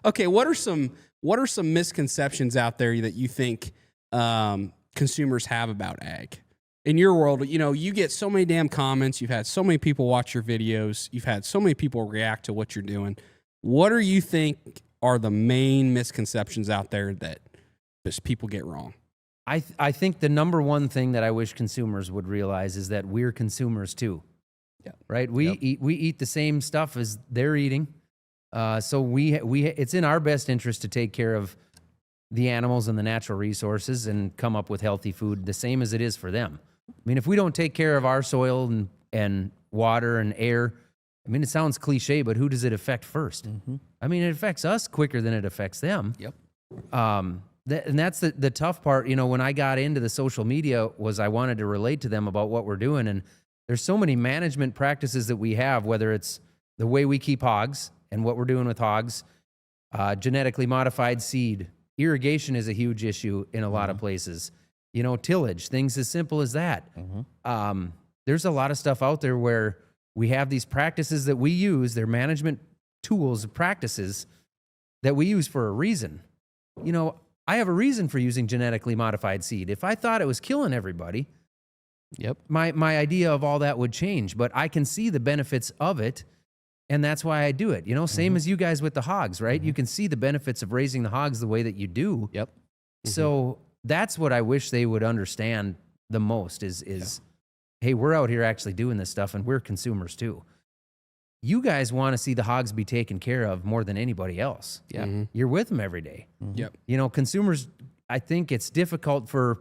Okay, what are some misconceptions out there that you think consumers have about ag? In your world, you get so many damn comments. You've had so many people watch your videos. You've had so many people react to what you're doing. What do you think are the main misconceptions out there that just people get wrong? I think the number one thing that I wish consumers would realize is that we're consumers too. Yeah. Right? We eat the same stuff as they're eating. So it's in our best interest to take care of the animals and the natural resources and come up with healthy food the same as it is for them. I mean, if we don't take care of our soil and water and air, I mean, it sounds cliche, but who does it affect first? Mm-hmm. I mean, it affects us quicker than it affects them. Yep. And that's the tough part. When I got into the social media was I wanted to relate to them about what we're doing. And there's so many management practices that we have, whether it's the way we keep hogs and what we're doing with hogs, genetically modified seed, irrigation is a huge issue in a lot of places. Tillage, things as simple as that. Mm-hmm. There's a lot of stuff out there where we have these practices that we use, they're management tools, practices that we use for a reason. I have a reason for using genetically modified seed. If I thought it was killing everybody, my idea of all that would change. But I can see the benefits of it, and that's why I do it. Same as you guys with the hogs, right? Mm-hmm. You can see the benefits of raising the hogs the way that you do. Yep. Mm-hmm. So that's what I wish they would understand the most is hey, we're out here actually doing this stuff, and we're consumers too. You guys want to see the hogs be taken care of more than anybody else. Yeah. Mm-hmm. You're with them every day. Mm-hmm. Yep. Consumers, I think it's difficult for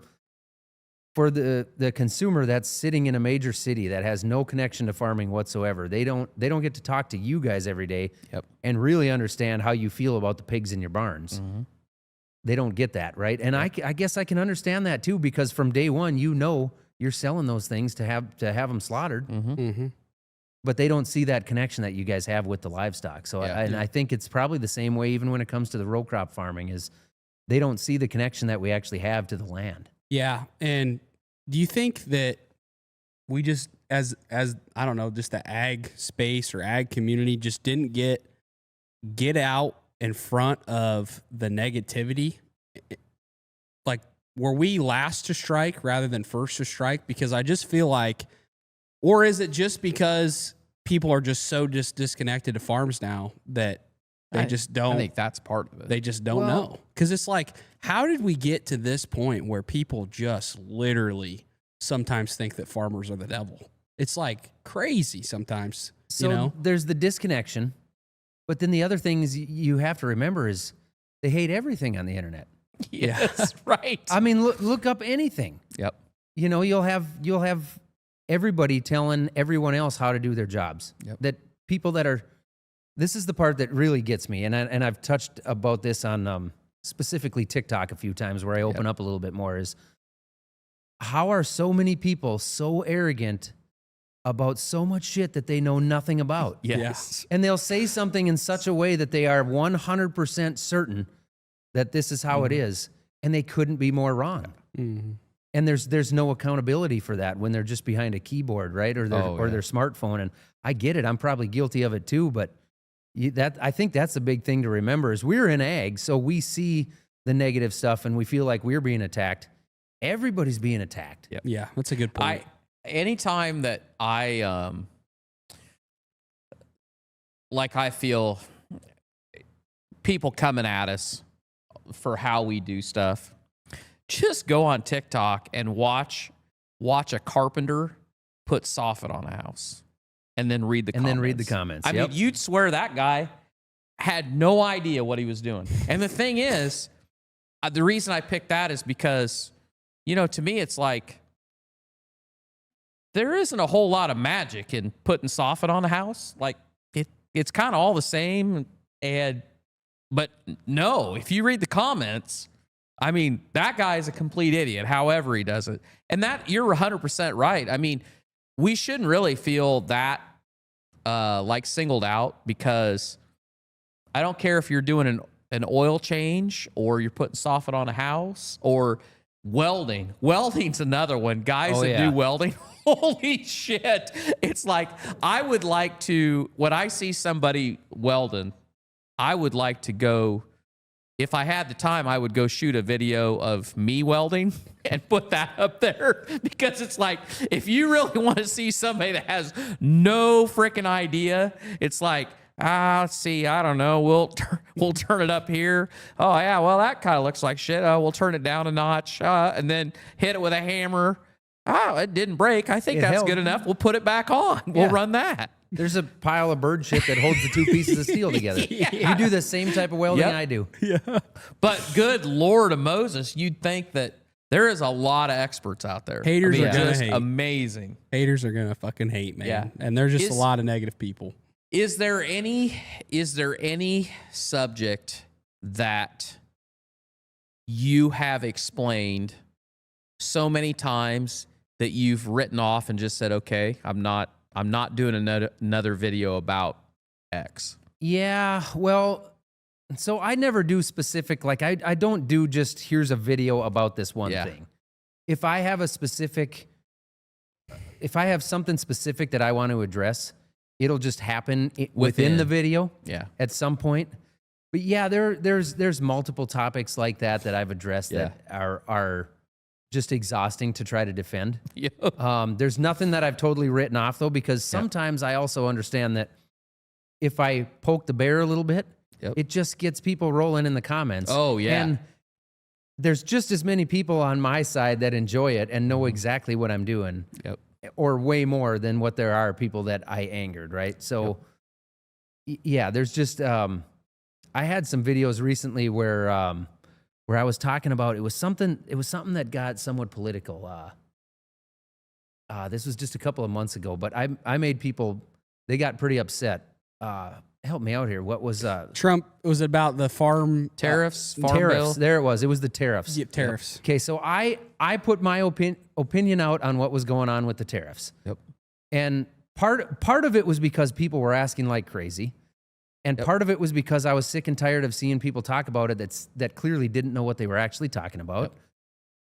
the consumer that's sitting in a major city that has no connection to farming whatsoever. They don't get to talk to you guys every day and really understand how you feel about the pigs in your barns. Mm-hmm. They don't get that, right? And I guess I can understand that too, because from day one, you're selling those things to have them slaughtered. Mm-hmm. Mm-hmm. But they don't see that connection that you guys have with the livestock. So I think it's probably the same way even when it comes to the row crop farming is they don't see the connection that we actually have to the land. Yeah. And do you think that we just, as I don't know, just the ag space or ag community just didn't get out in front of the negativity? Like, were we last to strike rather than first to strike? Because I just feel like, or is it just because people are just so disconnected to farms now that they just don't? I think that's part of it. They just don't know. Because it's like, how did we get to this point where people just literally sometimes think that farmers are the devil? It's like crazy sometimes. So there's the disconnection, but then the other things you have to remember is they hate everything on the internet. Yes, right. I mean, look up anything. Yep. You'll have everybody telling everyone else how to do their jobs. Yep. That people that are, this is the part that really gets me, and I've touched about this on specifically TikTok a few times where I open up a little bit more, is how are so many people so arrogant about so much shit that they know nothing about? Yes. And they'll say something in such a way that they are 100% certain that this is how it is, and they couldn't be more wrong. Mm-hmm. And there's no accountability for that when they're just behind a keyboard, right? Or their smartphone. And I get it. I'm probably guilty of it too. But I think that's the big thing to remember is we're in ag, so we see the negative stuff and we feel like we're being attacked. Everybody's being attacked. Yep. Yeah, that's a good point. Anytime that I feel people coming at us for how we do stuff, just go on TikTok and watch a carpenter put soffit on a house and then read the comments. I mean, you'd swear that guy had no idea what he was doing. And the thing is, the reason I picked that is because, to me, it's like there isn't a whole lot of magic in putting soffit on a house. Like it's kind of all the same. But no, if you read the comments, I mean, that guy is a complete idiot, however he does it. And that, you're 100% right. I mean, we shouldn't really feel that like singled out, because I don't care if you're doing an oil change or you're putting soffit on a house or welding. Welding's another one. Guys that do welding, holy shit. It's like, I would like to, when I see somebody welding, I would like to go. If I had the time, I would go shoot a video of me welding and put that up there, because it's like, if you really want to see somebody that has no freaking idea, it's like, let's see, I don't know, we'll turn it up here. Oh yeah, well that kind of looks like shit. We'll turn it down a notch, and then hit it with a hammer. Oh, it didn't break. I think It that's held. good enough. We'll put it back on. We'll Yeah. run that. There's a pile of bird shit that holds the two pieces of steel together. You do the same type of welding Yep. I do. But good Lord of Moses, you'd think that there is a lot of experts out there. Haters I mean, are gonna just hate. amazing. Haters are gonna fucking hate, man. Yeah. And there's just a Is- lot of negative people. Is there any subject that you have explained so many times that you've written off and just said, okay, I'm not doing another video about X? Yeah, well, so I never do specific, like I don't do just here's a video about this one Yeah. thing. If I have something specific that I want to address, it'll just happen within the video Yeah. at some point. But yeah, there's multiple topics like that I've addressed that are just exhausting to try to defend. Yeah. There's nothing that I've totally written off though, because sometimes I also understand that if I poke the bear a little bit, Yep. it just gets people rolling in the comments. Oh, yeah. And there's just as many people on my side that enjoy it and know exactly what I'm doing, Yep. or way more than what there are people that I angered, right? So, yeah, there's just, I had some videos recently where I was talking about, it was something that got somewhat political. This was just a couple of months ago, but I made people, they got pretty upset. Help me out here. What was Trump, it was about the farm Tariffs, farm tariffs? bill. There it was. It was the tariffs. Yeah, tariffs. Okay, so I put my opinion out on what was going on with the tariffs. Yep. And part of it was because people were asking like crazy. And part of it was because I was sick and tired of seeing people talk about it that clearly didn't know what they were actually talking about. Yep.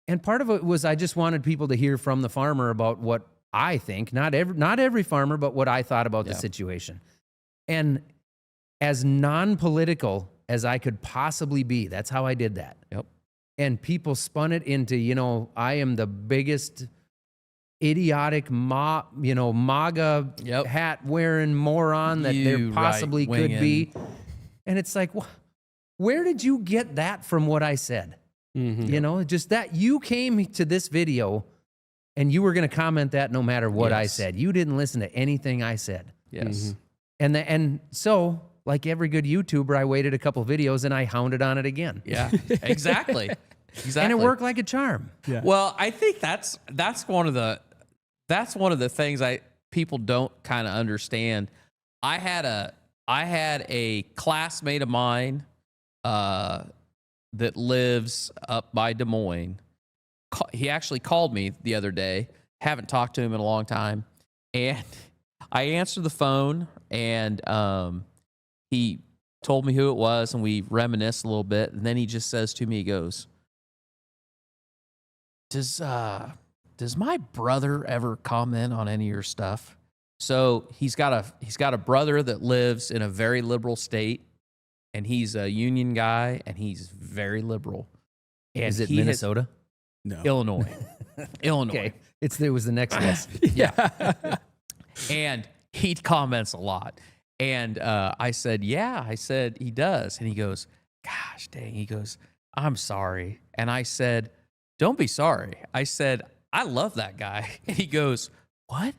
And part of it was I just wanted people to hear from the farmer about what I think, not every farmer, but what I thought about the situation. And as non-political as I could possibly be, that's how I did that. Yep. And people spun it into, I am the biggest idiotic MAGA Yep. hat wearing moron that there You possibly could right-winging. be. And it's like, where did you get that from what I said? Mhm. Just that you came to this video and you were going to comment that no matter what I Yes. said. You didn't listen to anything I said. Yes. And so, like every good YouTuber, I waited a couple videos and I hounded on it again. Yeah. Exactly. Exactly. And it worked like a charm. Yeah. Well, I think that's one of the things people don't kind of understand. I had a classmate of mine that lives up by Des Moines. He actually called me the other day. Haven't talked to him in a long time, and I answered the phone, and he told me who it was, and we reminisced a little bit, and then he just says to me, he goes, Does my brother ever comment on any of your stuff? So he's got a brother that lives in a very liberal state, and he's a union guy, and he's very liberal. And Is it he has- Minnesota? No. Illinois. Illinois. Okay. It was the next guess. Yeah. And he comments a lot. And I said, yeah. I said, he does. And he goes, gosh dang. He goes, I'm sorry. And I said, don't be sorry. I said, I love that guy. And he goes, what?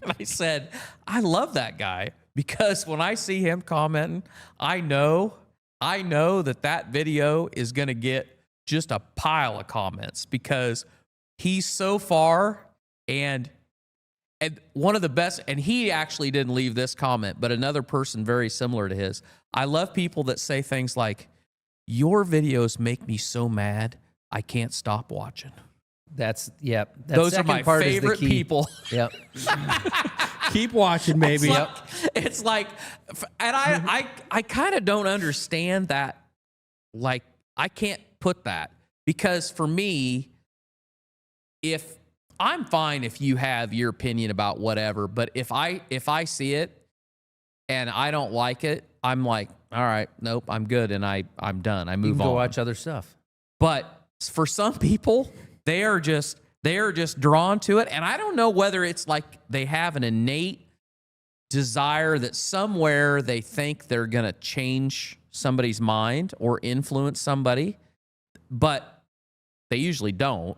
And I said, I love that guy because when I see him commenting, I know that video is going to get just a pile of comments because he's so far and one of the best, and he actually didn't leave this comment, but another person very similar to his. I love people that say things like, your videos make me so mad, I can't stop watching. That Those are second my part is the favorite key. people. Yep. Keep watching, baby. It's like, and I kind of don't understand that. Like, I can't put that because for me, if I'm fine if you have your opinion about whatever, but if I see it and I don't like it, I'm like, all right, nope, I'm good, and I'm done. I You move can go on. watch other stuff. But for some people, they are just drawn to it, and I don't know whether it's like they have an innate desire that somewhere they think they're going to change somebody's mind or influence somebody, but they usually don't.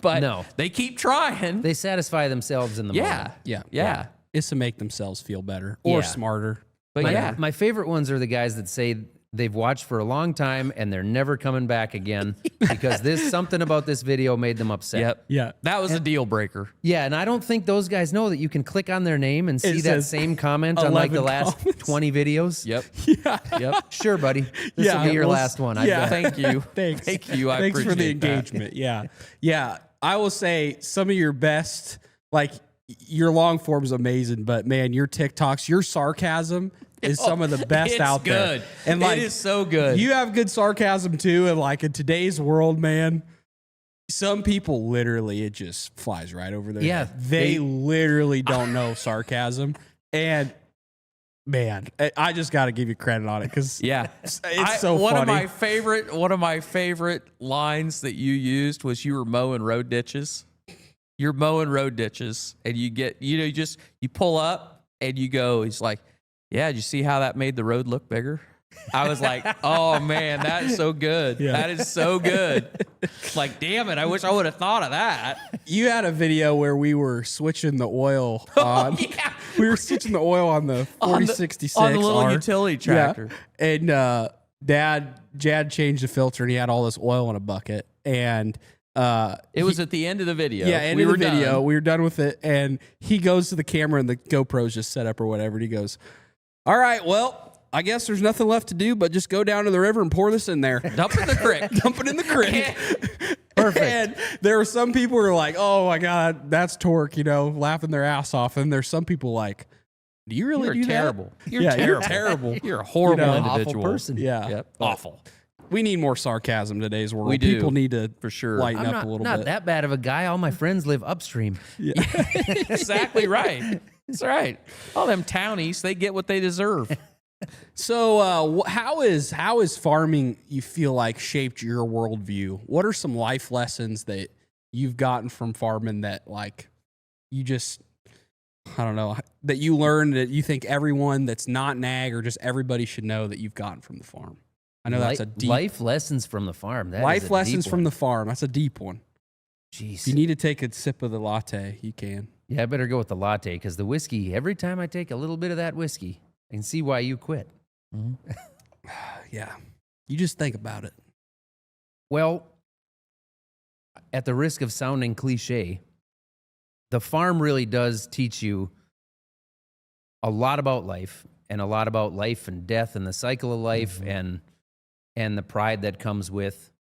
But No. they keep trying. They satisfy themselves in the moment. Yeah. It's to make themselves feel better or Yeah. smarter. But My favorite ones are the guys that say they've watched for a long time and they're never coming back again because something about this video made them upset. Yep. Yeah. That was a deal breaker. Yeah, and I don't think those guys know that you can click on their name and see that says same comment on like the 11 last comments. 20 videos. Yep. Yeah. Yep. Sure, buddy. This Yeah, will be your well, last one. I yeah. bet. Thank you. Thanks. Thank you. I Thanks for the appreciate that. engagement. Yeah. Yeah. I will say some of your best, like your long form is amazing, but man, your TikToks, your sarcasm is some of the best It's out good. there. And like, it is so good. you have good sarcasm too. And like in today's world, man, some people literally, it just flies right over their Yeah, head. They literally don't know sarcasm. And man, I just got to give you credit on it because yeah. it's so one funny. One of my favorite lines that you used was you were mowing road ditches. You're mowing road ditches and you get, you pull up and you go, he's like, yeah, did you see how that made the road look bigger? I was like, oh man, that is so good. Yeah. That is so good. Like, damn it, I wish I would have thought of that. You had a video where we were switching the oil on. Yeah. We were switching the oil on the 4066 on the little R. utility tractor. Yeah. And Dad changed the filter and he had all this oil in a bucket. And It was at the end of the video. yeah, end We of the were video. done. We were done with it. And he goes to the camera and the GoPro's just set up or whatever. And he goes, all right, well, I guess there's nothing left to do but just go down to the river and pour this in there. Dump in the creek. Dump it in the creek. Perfect. And there were some people who are like, oh my God, that's torque, laughing their ass off. And there's some people like, do you really You're do terrible. that? You're Yeah, terrible. You're terrible. You're a horrible Awful individual. person. Yeah. Yep. Awful. We need more sarcasm in today's world. We do. People need to For sure. lighten I'm up a little not bit. that bad of a guy. All my friends live upstream. Exactly right. That's right. All them townies, they get what they deserve. So, how is farming, you feel like, shaped your worldview? What are some life lessons that you've gotten from farming that, like, you just, I don't know, that you learned that you think everyone that's not an ag or just everybody should know that you've gotten from the farm? I know that's a deep life lessons from the farm. That is life a lessons deep from one. the farm. That's a deep one. Jeez. If you need to take a sip of the latte, you can. Yeah, I better go with the latte because the whiskey. Every time I take a little bit of that whiskey, I can see why you quit. Yeah. You just think about it. Well, at the risk of sounding cliche, the farm really does teach you a lot about life and a lot about life and death and the cycle of life and the pride that comes with,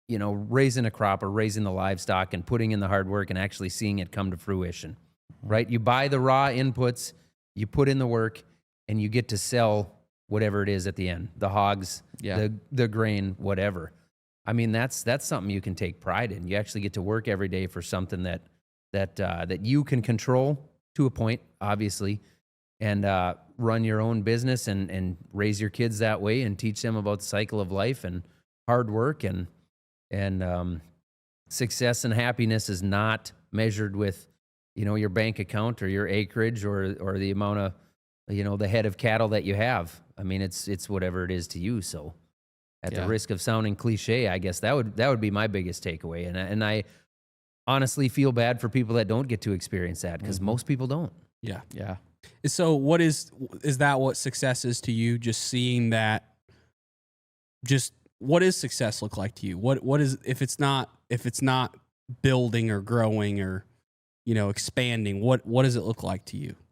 raising a crop or raising the livestock and putting in the hard work and actually seeing it come to fruition, right? You buy the raw inputs, you put in the work, and you get to sell whatever it is at the end, the hogs, Yeah. the grain, whatever. I mean, that's something you can take pride in. You actually get to work every day for something that you can control to a point, obviously, and run your own business and raise your kids that way and teach them about the cycle of life and hard work and success and happiness is not measured with, your bank account or your acreage or the amount of, the head of cattle that you have. I mean, it's whatever it is to you. So at Yeah. the risk of sounding cliche, I guess that would be my biggest takeaway. And I honestly feel bad for people that don't get to experience that because most people don't. Yeah. Yeah. So is that what success is to you? Just seeing that, just what does success look like to you? What is, if it's not building or growing or, expanding, what does it look like to you?